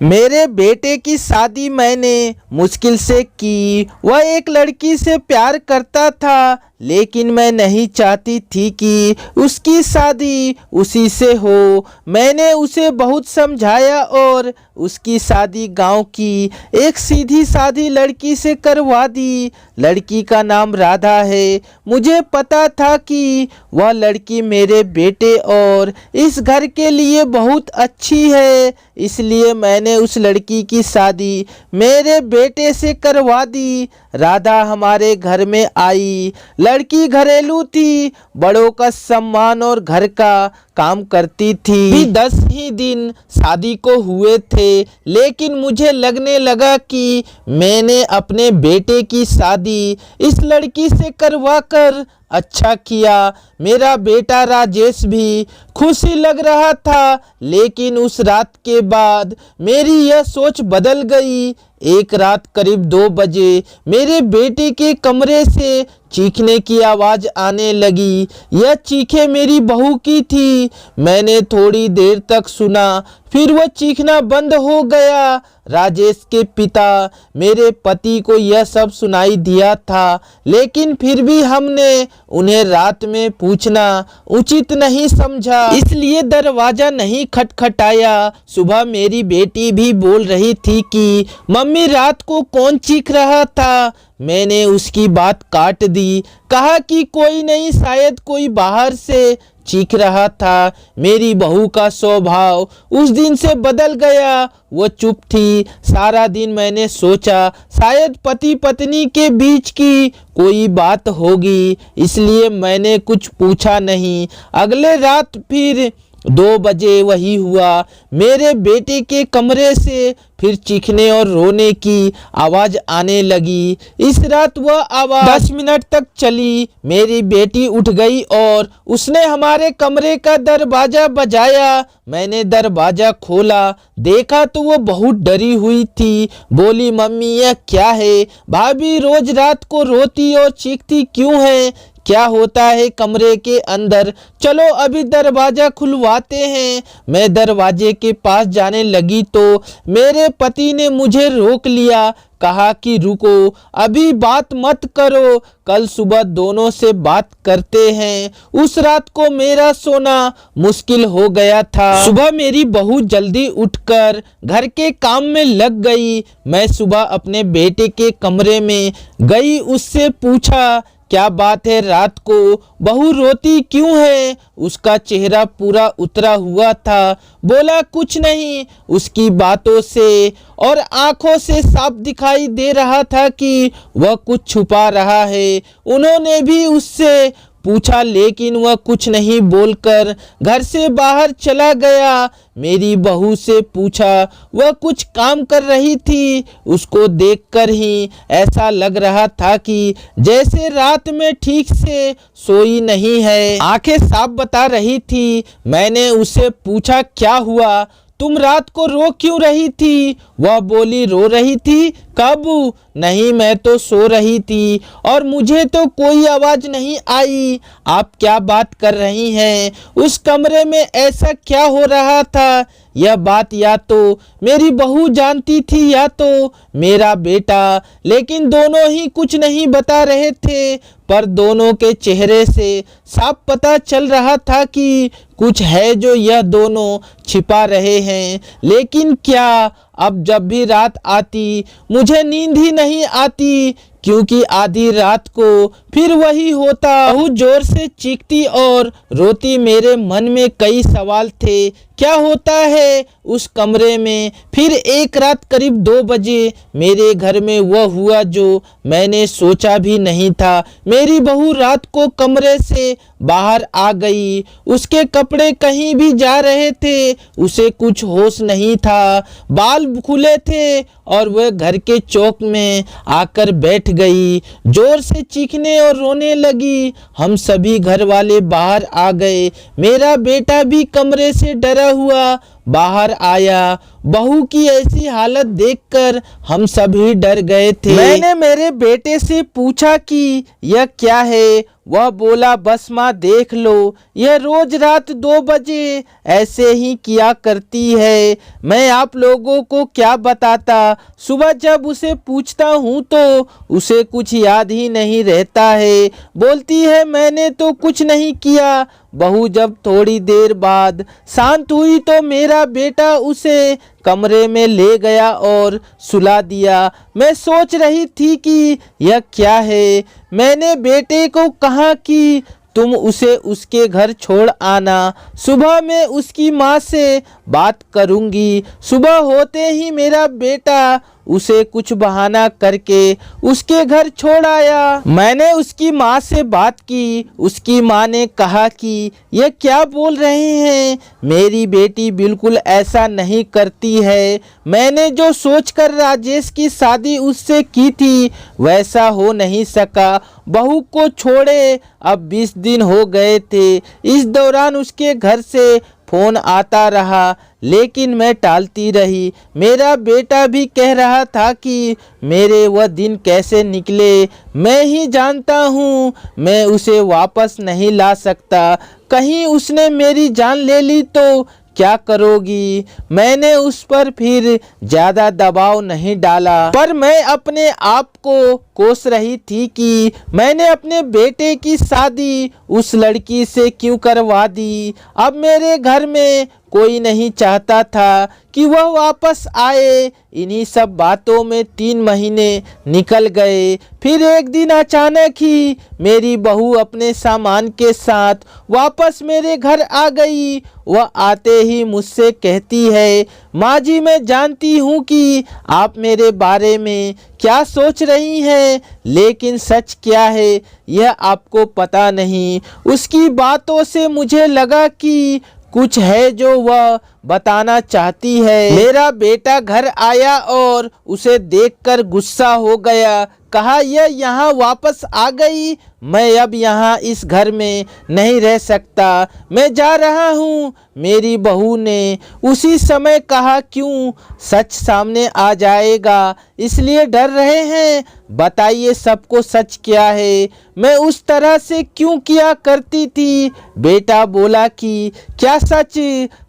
मेरे बेटे की शादी मैंने मुश्किल से की। वह एक लड़की से प्यार करता था, लेकिन मैं नहीं चाहती थी कि उसकी शादी उसी से हो। मैंने उसे बहुत समझाया और उसकी शादी गांव की एक सीधी सादी लड़की से करवा दी। लड़की का नाम राधा है। मुझे पता था कि वह लड़की मेरे बेटे और इस घर के लिए बहुत अच्छी है, इसलिए मैंने उस लड़की की शादी मेरे बेटे से करवा दी। राधा हमारे घर में आई। लड़की घरेलू थी, बड़ों का सम्मान और घर का काम करती थी। 10 ही दिन शादी को हुए थे, लेकिन मुझे लगने लगा कि मैंने अपने बेटे की शादी इस लड़की से करवाकर अच्छा किया। मेरा बेटा राजेश भी खुश ही लग रहा था, लेकिन उस रात के बाद मेरी यह सोच बदल गई। एक रात करीब 2 बजे मेरे बेटे के कमरे से चीखने की आवाज़ आने लगी। यह चीखें मेरी बहू की थी। मैंने थोड़ी देर तक सुना, फिर वह चीखना बंद हो गया। राजेश के पिता मेरे पति को यह सब सुनाई दिया था, लेकिन फिर भी हमने उन्हें रात में पूछना उचित नहीं समझा, इसलिए दरवाज़ा नहीं खटखटाया। सुबह मेरी बेटी भी बोल रही थी कि मम्मी रात को कौन चीख रहा था। मैंने उसकी बात काट दी, कहा कि कोई नहीं, शायद कोई बाहर से चीख रहा था। मेरी बहू का स्वभाव उस दिन से बदल गया। वो चुप थी। सारा दिन मैंने सोचा शायद पति पत्नी के बीच की कोई बात होगी, इसलिए मैंने कुछ पूछा नहीं। अगले रात फिर 2 बजे वही हुआ। मेरे बेटे के कमरे से फिर चीखने और रोने की आवाज़ आने लगी। इस रात वह आवाज़ 10 मिनट तक चली। मेरी बेटी उठ गई और उसने हमारे कमरे का दरवाज़ा बजाया। मैंने दरवाज़ा खोला, देखा तो वो बहुत डरी हुई थी। बोली, मम्मी यह क्या है? भाभी रोज रात को रोती और चीखती क्यों है? क्या होता है कमरे के अंदर? चलो अभी दरवाज़ा खुलवाते हैं। मैं दरवाजे के पास जाने लगी तो मेरे पति ने मुझे रोक लिया, कहा कि रुको, अभी बात मत करो, कल सुबह दोनों से बात करते हैं। उस रात को मेरा सोना मुश्किल हो गया था। सुबह मेरी बहू जल्दी उठकर घर के काम में लग गई। मैं सुबह अपने बेटे के कमरे में गई, उससे पूछा क्या बात है, रात को बहू रोती क्यों है? उसका चेहरा पूरा उतरा हुआ था। बोला कुछ नहीं। उसकी बातों से और आंखों से साफ दिखाई दे रहा था कि वह कुछ छुपा रहा है। उन्होंने भी उससे पूछा, लेकिन वह कुछ नहीं बोलकर घर से बाहर चला गया। मेरी बहू से पूछा, वह कुछ काम कर रही थी। उसको देखकर ही ऐसा लग रहा था कि जैसे रात में ठीक से सोई नहीं है। आंखें साफ बता रही थी। मैंने उससे पूछा, क्या हुआ? तुम रात को रो क्यों रही थी? वह बोली, रो रही थी? कब? नहीं, मैं तो सो रही थी और मुझे तो कोई आवाज़ नहीं आई। आप क्या बात कर रही हैं? उस कमरे में ऐसा क्या हो रहा था? यह बात या तो मेरी बहू जानती थी या तो मेरा बेटा, लेकिन दोनों ही कुछ नहीं बता रहे थे। पर दोनों के चेहरे से साफ पता चल रहा था कि कुछ है जो यह दोनों छिपा रहे हैं। लेकिन क्या? अब जब भी रात आती मुझे नींद ही नहीं आती, क्योंकि आधी रात को फिर वही होता। बहुत जोर से चीखती और रोती। मेरे मन में कई सवाल थे। क्या होता है उस कमरे में? फिर एक रात करीब 2 बजे मेरे घर में वह हुआ जो मैंने सोचा भी नहीं था। मेरी बहू रात को कमरे से बाहर आ गई। उसके कपड़े कहीं भी जा रहे थे। उसे कुछ होश नहीं था। बाल खुले थे और वह घर के चौक में आकर बैठ गई। जोर से चीखने और रोने लगी। हम सभी घर वाले बाहर आ गए। मेरा बेटा भी कमरे से डरा हुआ बाहर आया। बहू की ऐसी हालत देखकर हम सभी डर गए थे। मैंने मेरे बेटे से पूछा कि यह क्या है? वह बोला बस माँ देख लो, यह रोज रात 2 बजे ऐसे ही किया करती है। मैं आप लोगों को क्या बताता। सुबह जब उसे पूछता हूँ तो उसे कुछ याद ही नहीं रहता है। बोलती है मैंने तो कुछ नहीं किया। बहू जब थोड़ी देर बाद शांत हुई तो मेरा बेटा उसे कमरे में ले गया और सुला दिया। मैं सोच रही थी कि यह क्या है। मैंने बेटे को कहा कि तुम उसे उसके घर छोड़ आना, सुबह मैं उसकी माँ से बात करूँगी। सुबह होते ही मेरा बेटा उसे कुछ बहाना करके उसके घर छोड़ आया। मैंने उसकी माँ से बात की। उसकी माँ ने कहा कि ये क्या बोल रहे हैं, मेरी बेटी बिल्कुल ऐसा नहीं करती है। मैंने जो सोचकर राजेश की शादी उससे की थी वैसा हो नहीं सका। बहू को छोड़े अब 20 दिन हो गए थे। इस दौरान उसके घर से फोन आता रहा लेकिन मैं टालती रही। मेरा बेटा भी कह रहा था कि मेरे वह दिन कैसे निकले मैं ही जानता हूँ। मैं उसे वापस नहीं ला सकता। कहीं उसने मेरी जान ले ली तो क्या करोगी। मैंने उस पर फिर ज़्यादा दबाव नहीं डाला, पर मैं अपने आप को कोस रही थी कि मैंने अपने बेटे की शादी उस लड़की से क्यों करवा दी। अब मेरे घर में कोई नहीं चाहता था कि वह वापस आए। इन्हीं सब बातों में 3 महीने निकल गए। फिर एक दिन अचानक ही मेरी बहू अपने सामान के साथ वापस मेरे घर आ गई। वह आते ही मुझसे कहती है माँ जी मैं जानती हूँ कि आप मेरे बारे में क्या सोच रही हैं, लेकिन सच क्या है यह आपको पता नहीं। उसकी बातों से मुझे लगा कि कुछ है जो वह बताना चाहती है। मेरा बेटा घर आया और उसे देखकर गुस्सा हो गया। कहा यह यहाँ वापस आ गई, मैं अब यहाँ इस घर में नहीं रह सकता, मैं जा रहा हूँ। मेरी बहू ने उसी समय कहा क्यों, सच सामने आ जाएगा इसलिए डर रहे हैं। बताइए सबको सच क्या है, मैं उस तरह से क्यों किया करती थी। बेटा बोला कि क्या सच।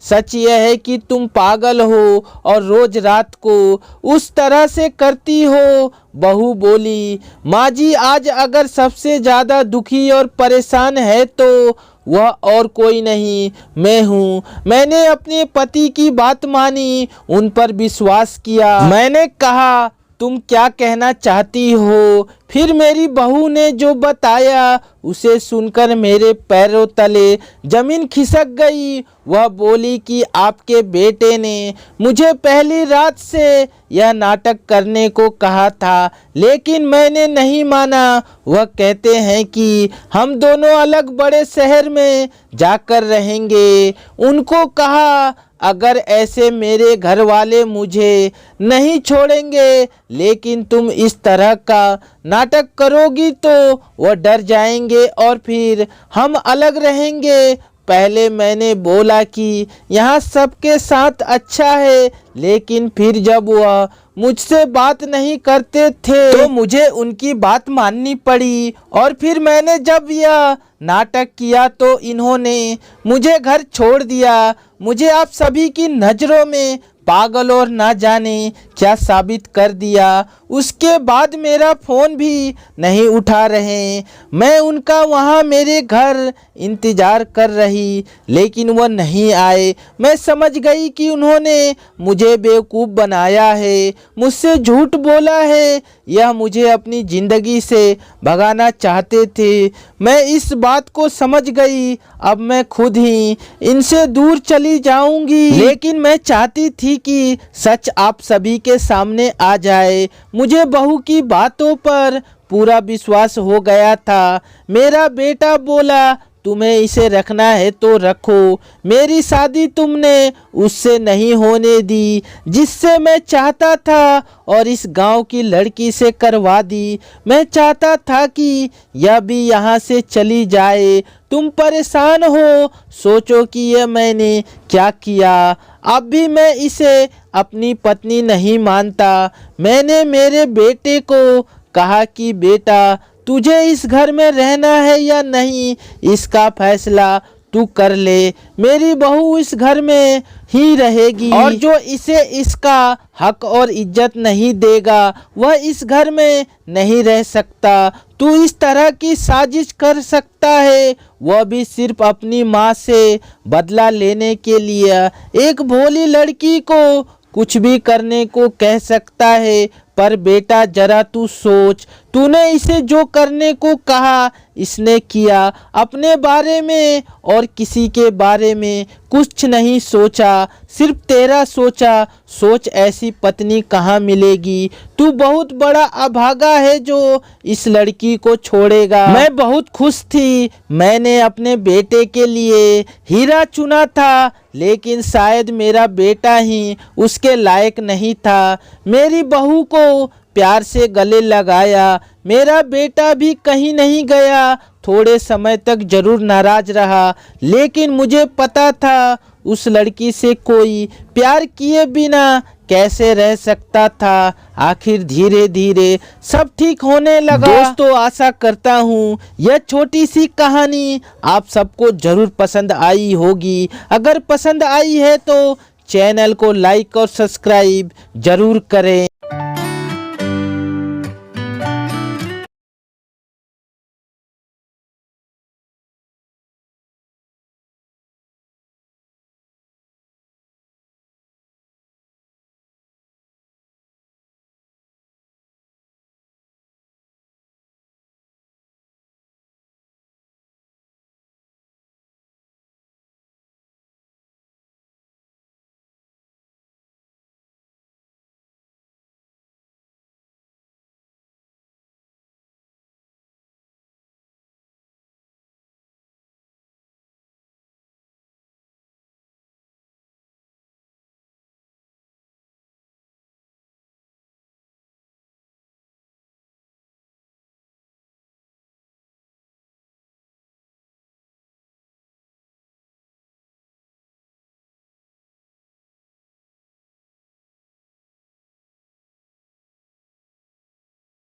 सच यह है कि तुम पागल हो और रोज रात को उस तरह से करती हो। बहू बोली माँ जी आज अगर सबसे ज़्यादा दुखी और परेशान है तो वह और कोई नहीं मैं हूँ। मैंने अपने पति की बात मानी, उन पर विश्वास किया। मैंने कहा तुम क्या कहना चाहती हो। फिर मेरी बहू ने जो बताया उसे सुनकर मेरे पैरों तले जमीन खिसक गई। वह बोली कि आपके बेटे ने मुझे पहली रात से यह नाटक करने को कहा था लेकिन मैंने नहीं माना। वह कहते हैं कि हम दोनों अलग बड़े शहर में जाकर रहेंगे। उनको कहा अगर ऐसे मेरे घर वाले मुझे नहीं छोड़ेंगे लेकिन तुम इस तरह का नाटक करोगी तो वह डर जाएंगे और फिर हम अलग रहेंगे। पहले मैंने बोला कि यहाँ सबके साथ अच्छा है लेकिन फिर जब वह मुझसे बात नहीं करते थे तो मुझे उनकी बात माननी पड़ी। और फिर मैंने जब यह नाटक किया तो इन्होंने मुझे घर छोड़ दिया। मुझे आप सभी की नज़रों में पागल और ना जाने क्या साबित कर दिया। उसके बाद मेरा फ़ोन भी नहीं उठा रहे। मैं उनका वहाँ मेरे घर इंतज़ार कर रही लेकिन वह नहीं आए। मैं समझ गई कि उन्होंने मुझे बेवकूफ़ बनाया है, मुझसे झूठ बोला है, यह मुझे अपनी ज़िंदगी से भगाना चाहते थे। मैं इस बात को समझ गई। अब मैं खुद ही इनसे दूर चली जाऊंगी, लेकिन मैं चाहती थी कि सच आप सभी के सामने आ जाए। मुझे बहू की बातों पर पूरा विश्वास हो गया था। मेरा बेटा बोला तुम्हें इसे रखना है तो रखो। मेरी शादी तुमने उससे नहीं होने दी जिससे मैं चाहता था और इस गांव की लड़की से करवा दी। मैं चाहता था कि यह भी यहाँ से चली जाए। तुम परेशान हो, सोचो कि यह मैंने क्या किया। अब भी मैं इसे अपनी पत्नी नहीं मानता। मैंने मेरे बेटे को कहा कि बेटा तुझे इस घर में रहना है या नहीं, इसका फैसला तू कर ले। मेरी बहू इस घर में ही रहेगी और जो इसे इसका हक और इज्जत नहीं देगा वह इस घर में नहीं रह सकता। तू इस तरह की साजिश कर सकता है, वह भी सिर्फ अपनी माँ से बदला लेने के लिए। एक भोली लड़की को कुछ भी करने को कह सकता है, पर बेटा जरा तू सोच, तूने इसे जो करने को कहा इसने किया। अपने बारे में और किसी के बारे में कुछ नहीं सोचा, सिर्फ तेरा सोचा। सोच ऐसी पत्नी कहाँ मिलेगी। तू बहुत बड़ा अभागा है जो इस लड़की को छोड़ेगा। मैं बहुत खुश थी, मैंने अपने बेटे के लिए हीरा चुना था, लेकिन शायद मेरा बेटा ही उसके लायक नहीं था। मेरी बहू को प्यार से गले लगाया, मेरा बेटा भी कहीं नहीं गया। थोड़े समय तक जरूर नाराज रहा, लेकिन मुझे पता था उस लड़की से कोई प्यार किए बिना कैसे रह सकता था। आखिर धीरे धीरे सब ठीक होने लगा। दोस्तों, आशा करता हूँ यह छोटी सी कहानी आप सबको जरूर पसंद आई होगी। अगर पसंद आई है तो चैनल को लाइक और सब्सक्राइब जरूर करें।